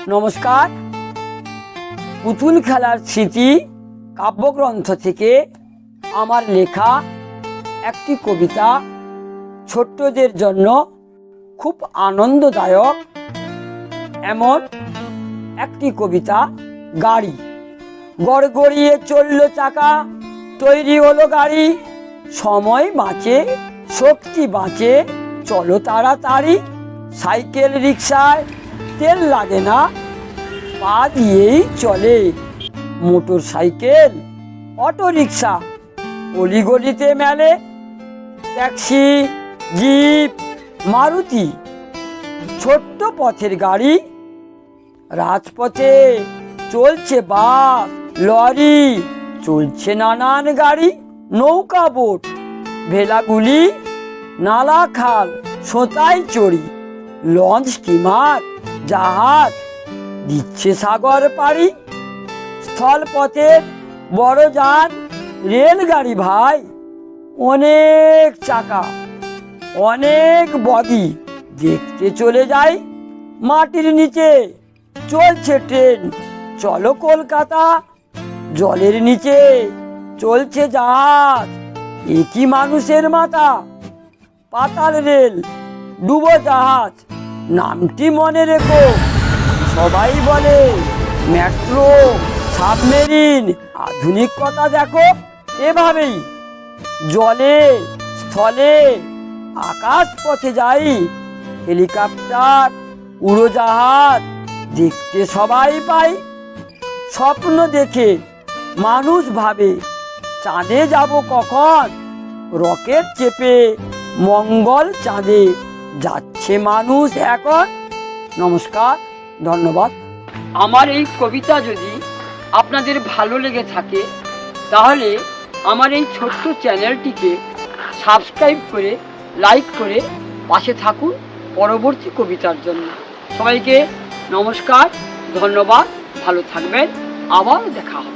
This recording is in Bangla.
নমস্কার। পুতুল খেলার স্মৃতি কাব্যগ্রন্থ থেকে আমার লেখা একটি কবিতা ছোট্টদের জন্য খুব আনন্দদায়ক এমন একটি কবিতা। গাড়ি গড়গড়িয়ে চলল চাকা, তৈরি হলো গাড়ি। সময় বাঁচে, শক্তি বাঁচে, চলো তাড়াতাড়ি। সাইকেল রিক্সায় তেল লাগে না, পা দিয়েই চলে। মোটর সাইকেল, অটো রিক্সা অলিগলিতে মেলে। ট্যাক্সি, জিপ, মারুতি, ছোট্ট পথের গাড়ি। রাজপথে চলছে বাস, লরি, চলছে নানান গাড়ি। নৌকা, বোট, ভেলাগুলি, নালা, খাল, সোতায় চড়ি। লঞ্চ, স্টিমার, জাহাজ দিচ্ছে সাগর পাড়ি। স্থলপথের বড় যান, রেলগাড়ি ভাই। অনেক চাকা, অনেক বগি, দেখতে চলে যাই। মাটির নিচে চলছে ট্রেন, চলো কলকাতা। জলের নিচে চলছে জাহাজ, একই মানুষের মাথা। পাতাল রেল, ডুবো জাহাজ, নামটি মনে রেখো। সবাই বলে মেট্রো, সাবমেরিন, আধুনিক কথা দেখো। এভাবেই জলে, স্থলে, আকাশ পথে যাই। হেলিকপ্টার, উড়োজাহাজ দেখতে সবাই পাই। স্বপ্ন দেখে মানুষ ভাবে চাঁদে যাব কখন। রকেট চেপে মঙ্গল চাঁদে যাচ্ছে মানুষ এখন। নমস্কার, ধন্যবাদ। আমার এই কবিতা যদি আপনাদের ভালো লেগে থাকে তাহলে আমার এই ছোট্ট চ্যানেলটিকে সাবস্ক্রাইব করে, লাইক করে পাশে থাকুন পরবর্তী কবিতার জন্য। সবাইকে নমস্কার, ধন্যবাদ, ভালো থাকবেন, আবার দেখা হবে।